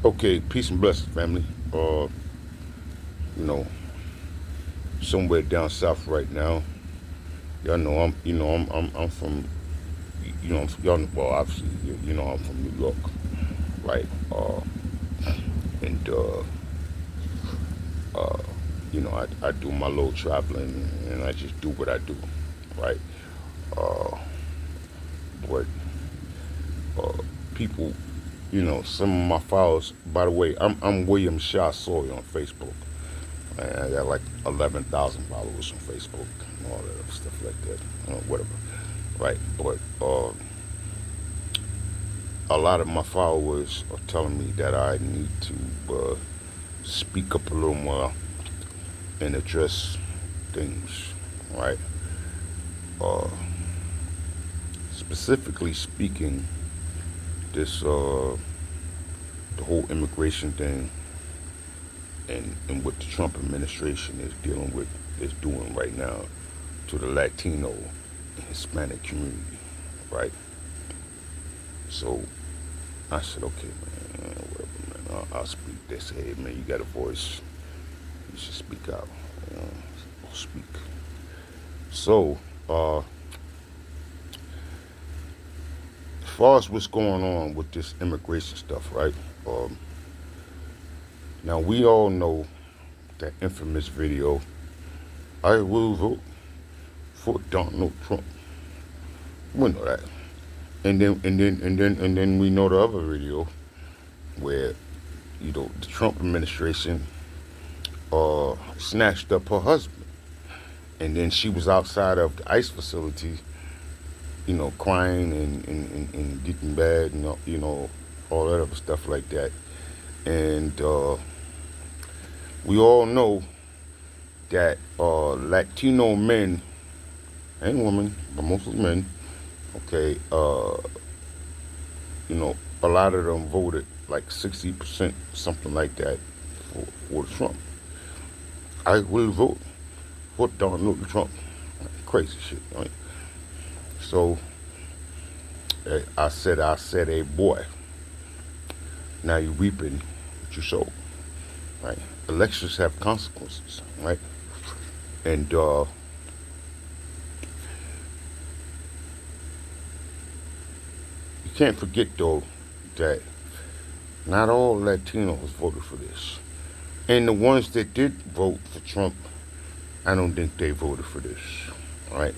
Okay, peace and blessings, family. You know, somewhere down south right now. Y'all know I'm from, y'all know, well, obviously, I'm from New York, right? And uh, I do my little traveling, and I just do what I do, right? Uh, but uh, people, some of my followers. By the way, I'm William Shaw Sawyer on Facebook. And I got like 11,000 followers on Facebook and all that other stuff like that, whatever, right? But a lot of my followers are telling me that I need to speak up a little more and address things, right? Uh, Specifically speaking, this the whole immigration thing and what the Trump administration is dealing with is doing right now to the Latino and Hispanic community, right? So I said, okay, man, whatever, man. I'll speak. They say, hey, man, you got a voice. You should speak out. You know, I'll speak. So, as far as what's going on with this immigration stuff, right? Um, Now, we all know that infamous video, I will vote for Donald Trump. We know that. And then we know the other video where, the Trump administration snatched up her husband. And then she was outside of the ICE facility, crying and getting bad and, all that other stuff like that. And we all know that Latino men and women, but mostly men, okay, a lot of them voted like 60%, something like that, for Trump. I will vote for Donald Trump. Crazy shit, right? So I said, hey boy, now you're reaping what you sow, right? Elections have consequences, right? And you can't forget though that not all Latinos voted for this, and the ones that did vote for Trump, I don't think they voted for this, right?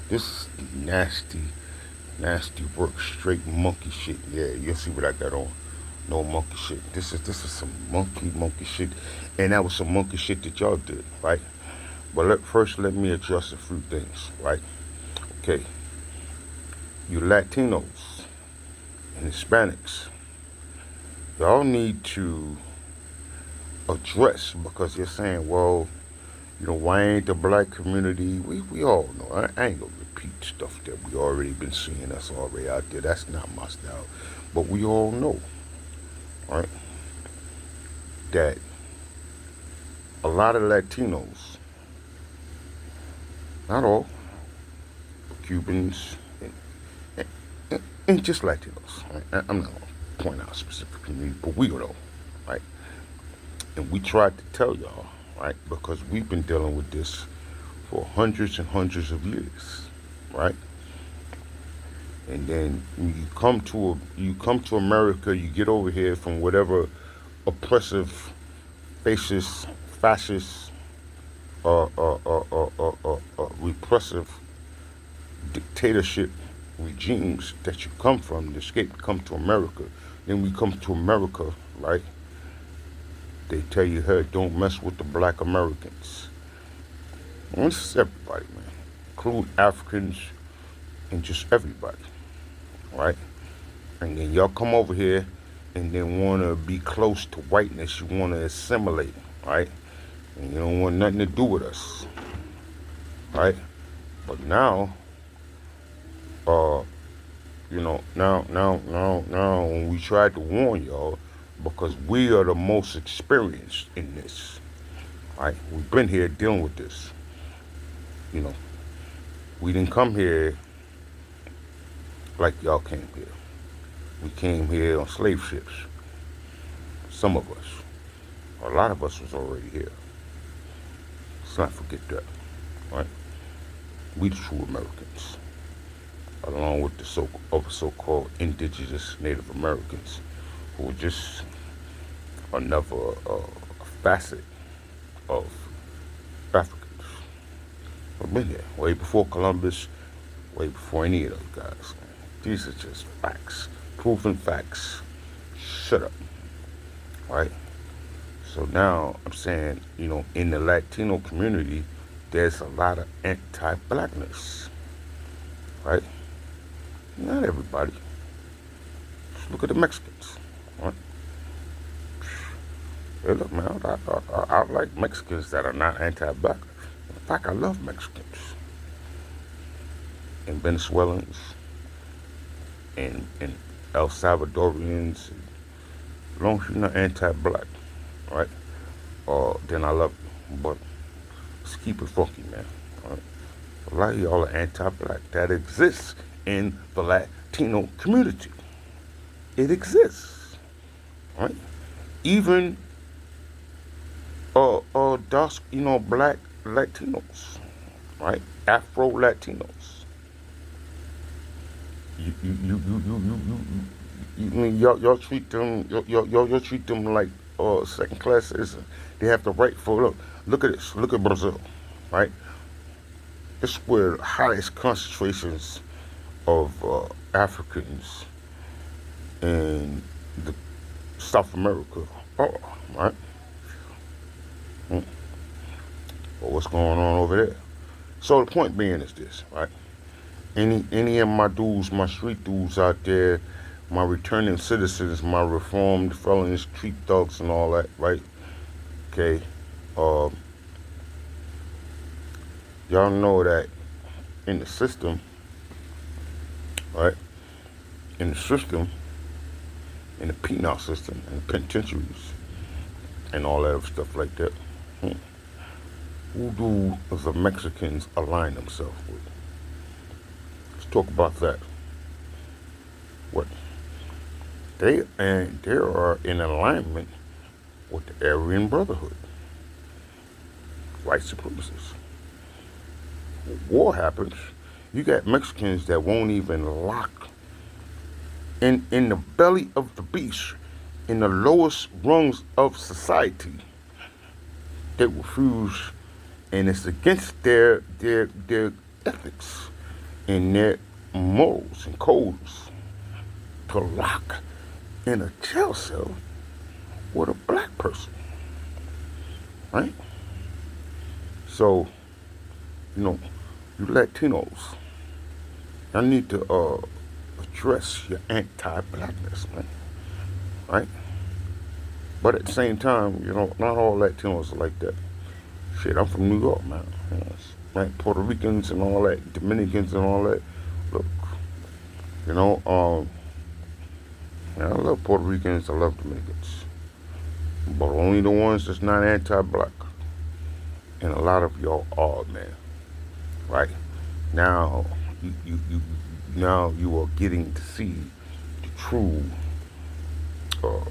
This is nasty, nasty work, straight monkey shit. Yeah, you'll see what I got on. No monkey shit. This is some monkey shit, and that was some monkey shit that y'all did, right? But first, let me address a few things, right? Okay, you Latinos and Hispanics, y'all need to address because you're saying, well, why ain't the black community? We all know. I ain't gonna repeat stuff that we already been seeing. That's already out there. That's not my style. But we all know, right, that a lot of Latinos, not all, Cubans, and just Latinos. Right? I'm not gonna point out specific community, but we know, right? And we tried to tell y'all, right, because we've been dealing with this for hundreds and hundreds of years, right? And then when you come to America, you get over here from whatever oppressive, fascist, repressive dictatorship regimes that you come from, to escape, come to America. Then we come to America, right? They tell you, hey, don't mess with the black Americans. And this is everybody, man, include Africans and just everybody, right? And then y'all come over here and then want to be close to whiteness. You want to assimilate, right? And you don't want nothing to do with us, right? But now, uh, now, when we tried to warn y'all, because we are the most experienced in this, right? We've been here dealing with this. You know, we didn't come here like y'all came here. We came here on slave ships. Some of us, a lot of us was already here. Let's not forget that, right? We the true Americans, along with the other so-called indigenous Native Americans, who were just another facet of Africans. We've been here way before Columbus, way before any of those guys. These are just facts, proven facts. Shut up, right? So now I'm saying, in the Latino community, there's a lot of anti-blackness, right? Not everybody. Just look at the Mexicans, right? Hey, look, man, I like Mexicans that are not anti-black. In fact, I love Mexicans and Venezuelans and El Salvadorians. As long as you're not anti-black, right? Then I love you. But let's keep it funky, man. Right? A lot of y'all are anti-black. That exists in the Latino community. It exists, right? Even dark, black Latinos, right? Afro Latinos. Y'all treat them y'all treat them like second class citizens. They have the right for look at this. Look at Brazil, right? It's where the highest concentrations of Africans in the South America are, right? Mm. But what's going on over there? So the point being is this, right? Any of my dudes, my street dudes out there, my returning citizens, my reformed felons, street thugs, and all that, right? Okay, um, y'all know that in the system, right? In the system, in the penal system, in the penitentiaries, and all that stuff like that. Hmm. Who do the Mexicans align themselves with? Let's talk about that. What they are in alignment with the Aryan Brotherhood, white supremacists. War happens, you got Mexicans that won't even lock in the belly of the beast, in the lowest rungs of society. They refuse, and it's against their ethics and their morals and codes to lock in a jail cell with a black person, right? So, you Latinos, I need to address your anti-blackness, man, right? But at the same time, not all Latinos are like that. Shit, I'm from New York, man. Right? Puerto Ricans and all that, Dominicans and all that. Look, you know, um, I love Puerto Ricans, I love Dominicans, but only the ones that's not anti-black. And a lot of y'all are, man. Right? Now, now you are getting to see the uh,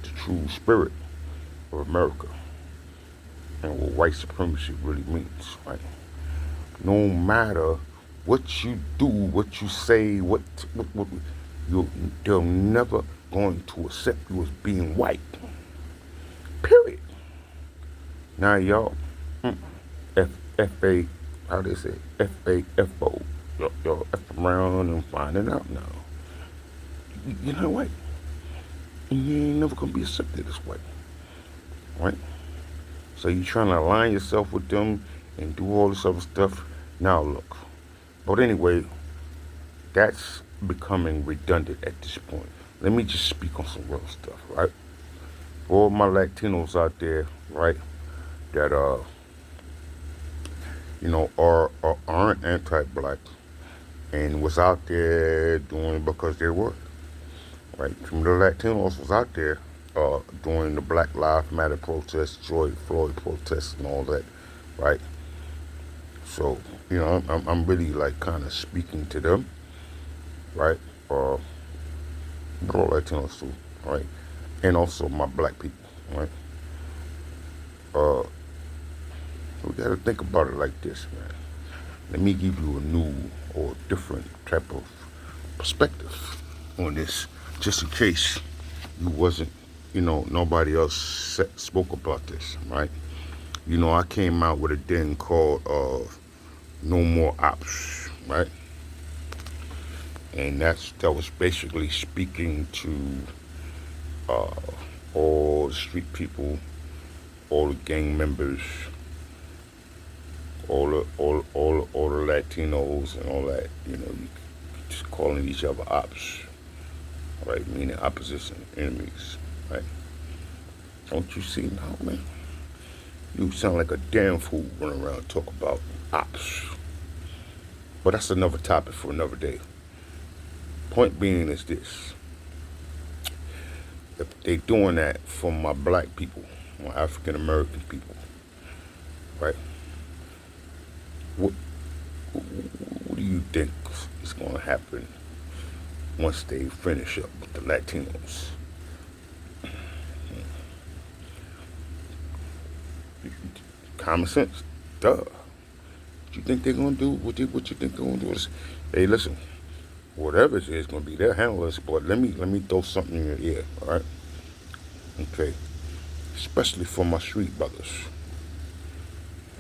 true spirit of America and what white supremacy really means, right? No matter what you do, what you say, what they're never going to accept you as being white. Period. Now y'all, F F A, how they say FAFO, y'all F around and finding out now. You're not white, and you ain't never gonna be accepted as white, right? So you trying to align yourself with them and do all this other stuff. Now look, but anyway, that's becoming redundant at this point. Let me just speak on some real stuff, right? For all my Latinos out there, right, that aren't anti-black and was out there doing it because they were, right? Some of the Latinos was out there doing the Black Lives Matter protests, George Floyd protests, and all that, right? So, I'm really like kind of speaking to them, right? But all Latinos too. right? And also my black people, right? Uh, we got to think about it like this, man. Let me give you a new or different type of perspective on this, just in case you wasn't, nobody else spoke about this, right? I came out with a thing called "No More Ops," right? And that was basically speaking to uh, all the street people, all the gang members, all the Latinos and all that. You just calling each other ops, right? Meaning opposition, enemies, right? Don't you see now, man? You sound like a damn fool running around talk about ops. But that's another topic for another day. Point being is this: if they doing that for my black people, my African American people, right? What, what do you think is going to happen once they finish up with the Latinos? Common sense, duh. What you think they're gonna do? What you think they're gonna do? Hey, listen. Whatever it is gonna be their handlers, but let me throw something in your ear, all right? Okay. Especially for my street brothers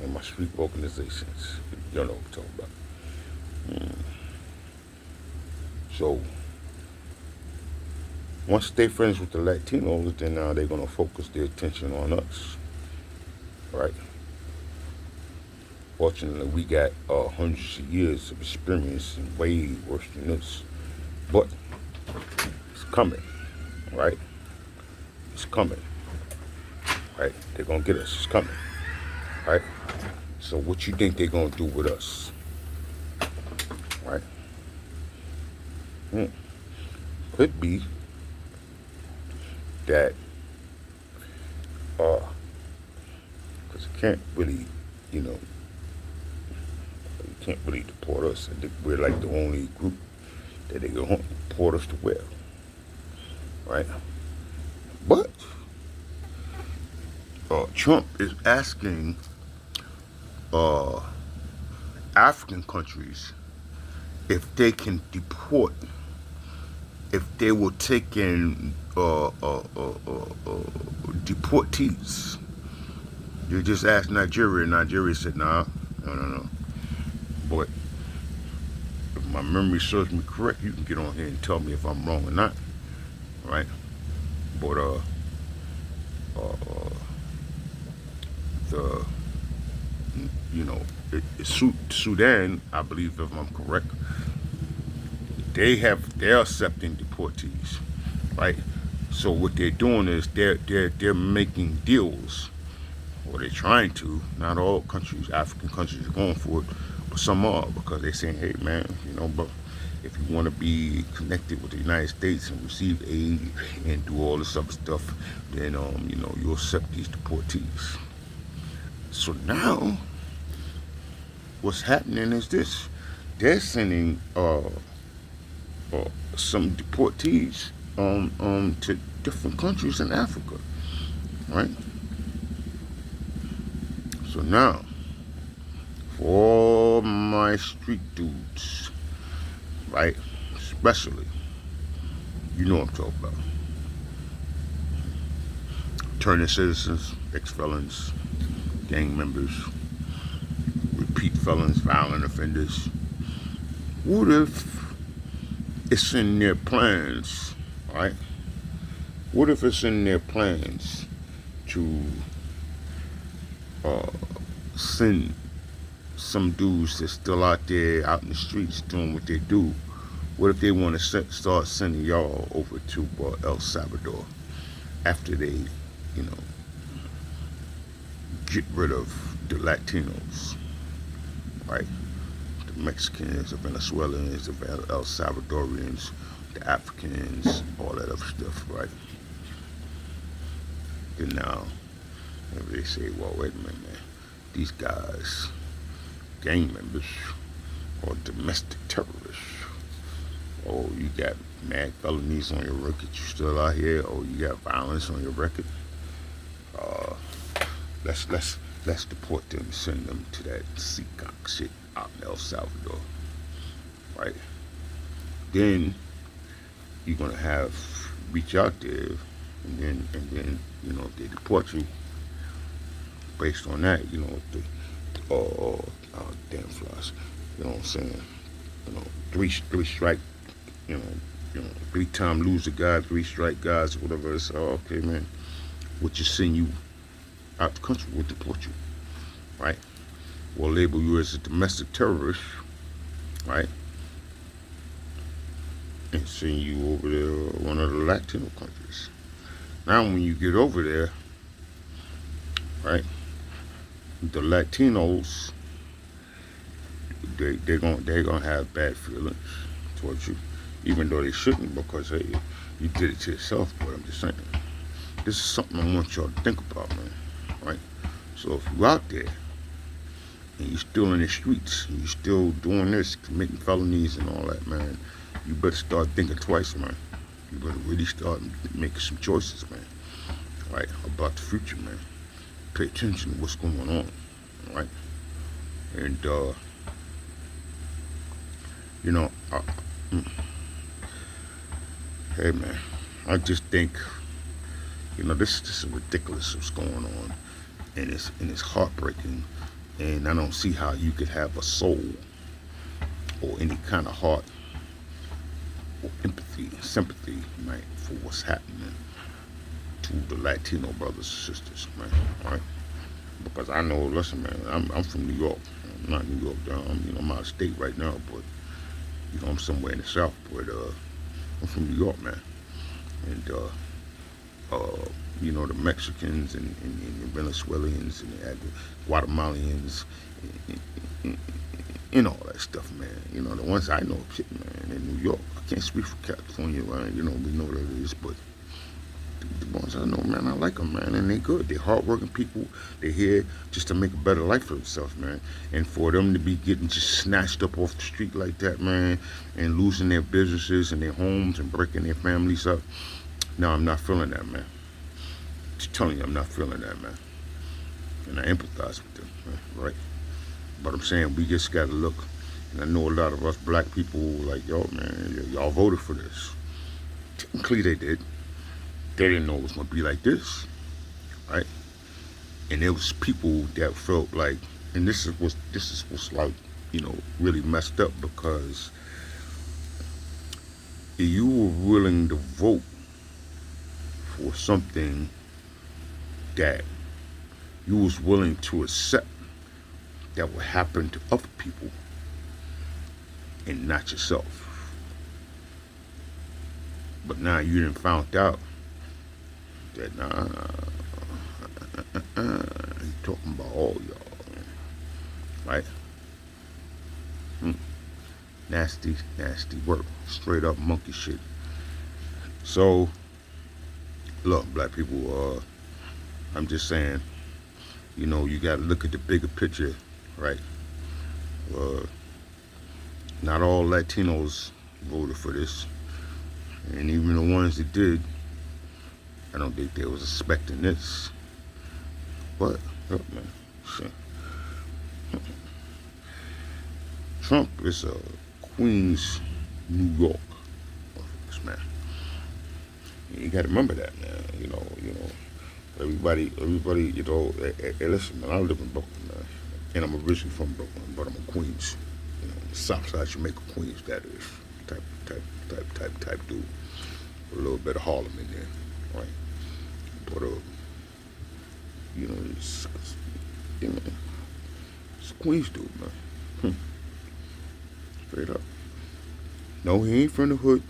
and my street organizations. You know what I'm talking about. So once they friends with the Latinos, then now they're gonna focus their attention on us, right? Fortunately, we got hundreds of years of experience and way worse than this. But it's coming, right? It's coming, right? They're gonna get us. It's coming, right? So what you think they're gonna do with us, right? Hmm. Could be that, because you can't really, you know, you can't really deport us. And we're like the only group that they can deport us to where, right? But Trump is asking uh, African countries if they can deport, if they will take in deportees. You just asked Nigeria, and Nigeria said, nah, no, no, no. But if my memory serves me correct, you can get on here and tell me if I'm wrong or not, right? But uh, the you know, Sudan, I believe, if I'm correct, they're accepting deportees, right? So what they're doing is they're making deals, or they're trying to. Not all countries, African countries, are going for it, but some are because they're saying, hey man, but if you want to be connected with the United States and receive aid and do all this other stuff, then you accept these deportees. So now what's happening is this: they're sending some deportees to different countries in Africa, right? So now, for all my street dudes, right, especially, you know what I'm talking about, turning citizens, ex-felons, gang members, repeat felons, violent offenders. What if it's in their plans, right? What if it's in their plans to uh, send some dudes that's still out there out in the streets doing what they do? What if they want to start sending y'all over to El Salvador after they, know, get rid of the Latinos, right? The Mexicans, the Venezuelans, the El Salvadorians, the Africans, all that other stuff, right? And now, if they say, well, wait a minute, man, these guys, gang members, or domestic terrorists, or you got mad felonies on your record, you still out here, or you got violence on your record, uh, let's let's let's deport them, send them to that Seacock shit out in El Salvador, right? Then you're gonna have reach out there, and then if they deport you based on that, damn flies, you know what I'm saying? Three strike, you know, 3 time loser guys, 3 strike guys, whatever. It's okay, man. We'll just send you out the country. We'll deport you, right? We'll label you as a domestic terrorist, right? And send you over to one of the Latino countries. Now, when you get over there, right, the Latinos, they're gonna have bad feelings towards you, even though they shouldn't, because hey, you did it to yourself. But I'm just saying, this is something I want y'all to think about, man. Right? So if you out there and you're still in the streets and you're still doing this, committing felonies and all that, man, you better start thinking twice, man. You better really start making some choices, man. Right? About the future, man. Pay attention to what's going on, right? And you know, I, mm, hey, man, I just think this is ridiculous what's going on, and it's heartbreaking, and I don't see how you could have a soul or any kind of heart or empathy, sympathy, right, for what's happening to the Latino brothers and sisters, man, right? Because I know, listen, man, I'm from New York. I'm not New York, I'm out of state right now, but I'm somewhere in the South, but I'm from New York, man, and the Mexicans and the Venezuelans and the Guatemalans and, all that stuff, man. The ones I know, shit, man, in New York. I can't speak for California, right? We know what it is, but the ones I know, man, I like them, man, and they good. They're hardworking people. They're here just to make a better life for themselves, man. And for them to be getting just snatched up off the street like that, man, and losing their businesses and their homes and breaking their families up, no, I'm not feeling that, man. Just telling you, I'm not feeling that, man. And I empathize with them, man, right? But I'm saying we just gotta look. And I know a lot of us black people like, yo, man, y'all voted for this. Technically, they did. They didn't know it was gonna be like this, right? And there was people that felt like, and this is what's like, really messed up, because you were willing to vote for something that you was willing to accept that would happen to other people and not yourself. But now you done found out that he talking about all y'all, right? Hmm. Nasty, nasty work, straight up monkey shit. So, look, black people, I'm just saying, you got to look at the bigger picture, right? Uh, Not all Latinos voted for this, and even the ones that did, I don't think they was expecting this. But look, man, shit. Trump is a Queens, New York, man. You got to remember that, man. Everybody, hey, listen, man, I live in Brooklyn, man, and I'm originally from Brooklyn, but I'm a Queens. The South Side Jamaica, Queens, that is type dude. A little bit of Harlem in there, right? But it's, you know, it's a Queens dude, man. Straight up. No, he ain't from the hood,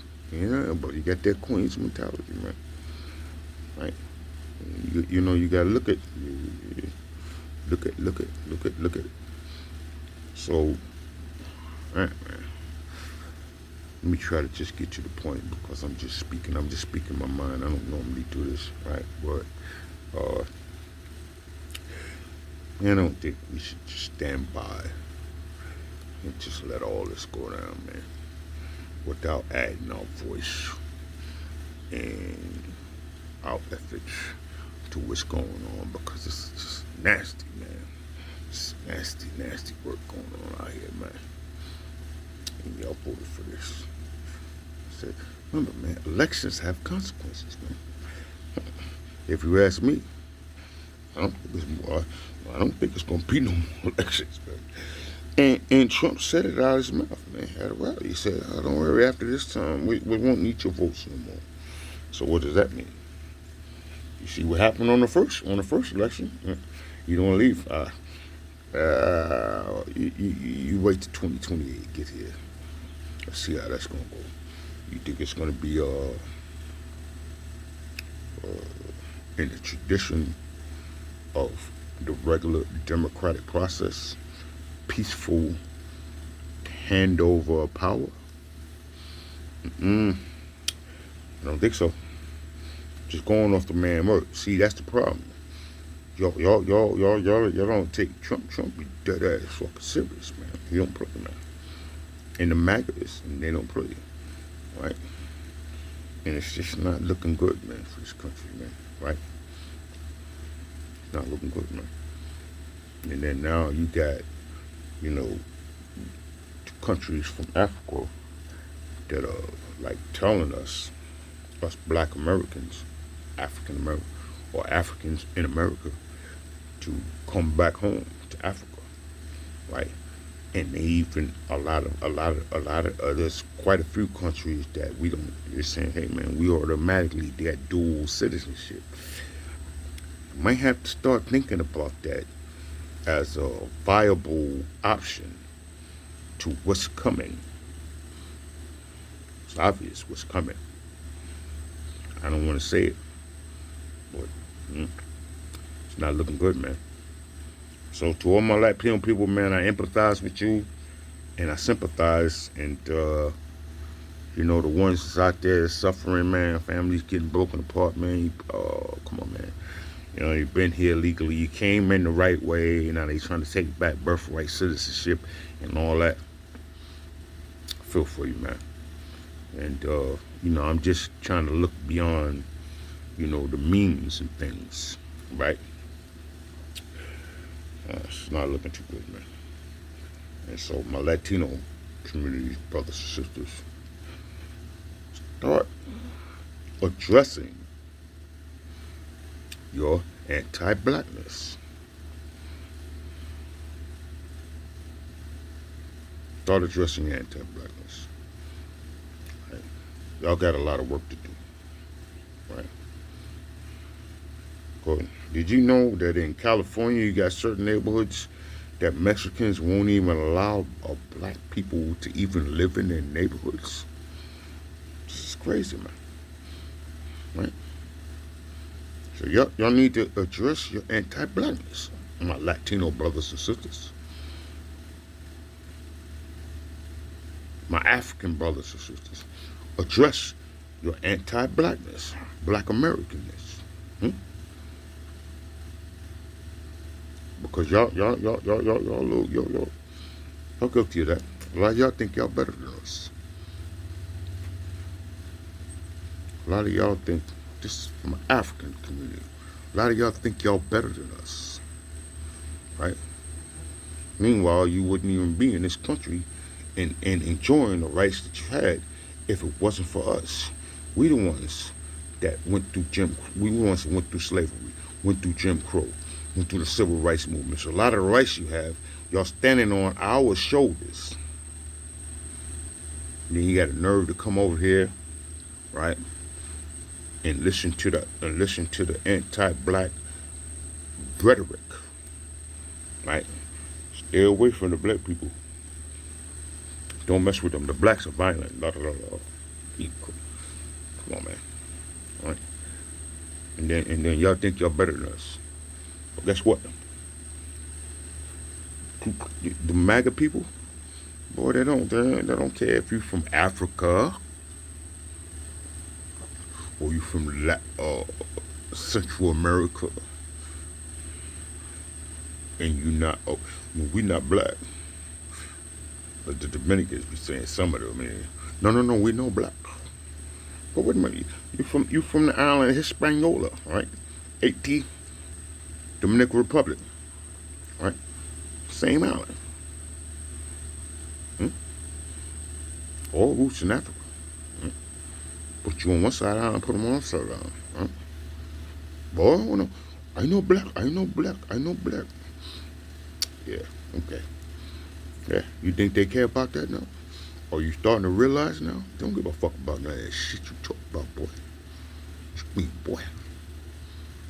but he got that Queens mentality, man. Right? You gotta look at it. So, right, man. Let me try to just get to the point, because I'm just speaking my mind. I don't normally do this, right? But I don't think we should just stand by and just let all this go down, man. without adding our voice and our efforts to what's going on because it's just nasty, man. It's nasty, nasty work going on out here, man. And y'all voted for this. I said, remember, man, elections have consequences, man. If you ask me, I don't think it's going to be no more elections, man. And Trump said it out of his mouth, man. At a rally, he said, oh, "Don't worry. After this time, we won't need your votes no more." So what does that mean? You see what happened on the first election? You don't leave. You wait till 2028 get here. Let's see how that's gonna go. You think it's gonna be in the tradition of the regular democratic process, peaceful handover of power? I don't think so. Just going off the man word. See, that's the problem. Y'all don't take Trump. Trump be dead ass fucking serious, man. He don't play, man. And the MAGAs, and they don't play, right? And it's just not looking good, man, for this country, man, right? It's not looking good, man. And then now you got, you know, countries from Africa that are like telling us black Americans, African American, or Africans in America, to come back home to Africa, right? And they even a lot of there's quite a few countries that we don't. They're saying, hey man, we automatically get dual citizenship. You might have to start thinking about that as a viable option to what's coming. It's obvious what's coming. I don't want to say it, but it's not looking good, man. So to all my Latino people, man, I empathize with you, and I sympathize, and you know the ones that's out there suffering, man, families getting broken apart, man. Come on, man. You know you've been here legally, you came in the right way, and now they trying to take back birthright citizenship and all that. I feel for you, man. And you know I'm just trying to look beyond, you know, the memes and things, right? It's not looking too good, man. And so my Latino community, brothers and sisters, start addressing your anti-blackness. Start addressing your anti-blackness. Right? Y'all got a lot of work to do, right? Did you know that in California you got certain neighborhoods that Mexicans won't even allow black people to even live in their neighborhoods? This is crazy, man. Right? So y'all need to address your anti-blackness, my Latino brothers and sisters, my African brothers and sisters. Address your anti-blackness, black Americanness. Because y'all guilty of that. A lot of y'all think y'all better than us. A lot of y'all think, this is from an African community, a lot of y'all think y'all better than us, right? Meanwhile, you wouldn't even be in this country and enjoying the rights that you had if it wasn't for us. We the ones that went through we the ones that went through slavery, went through Jim Crow, went through the civil rights movement. So a lot of the rights you have, y'all standing on our shoulders. And then you got a nerve to come over here, right, and listen to the anti-black rhetoric, right? Stay away from the black people. Don't mess with them. The blacks are violent. La, la, la, la. Come on, man. All right. And then y'all think y'all better than us. But guess what? The MAGA people, boy, they don't care if you from Africa or you from Central America, and you not we not black. But the Dominicans be saying some of them, man. No, no, no, we know black. But wait a minute, you from the island of Hispaniola, right? Haiti, Dominican Republic, right? Same island. Hmm? All roots in Africa. Hmm? Put you on one side island, put them on the other side island. Huh? Boy, I know black, I know black, I know black. Yeah, okay. Yeah, you think they care about that now? Or you starting to realize now? They don't give a fuck about none of that shit you talk about, boy. Me, boy.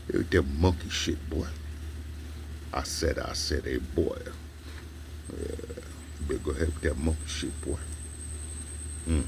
They with that monkey shit, boy. I said, hey, boy. You better go ahead with that monkey shit, boy. Mm.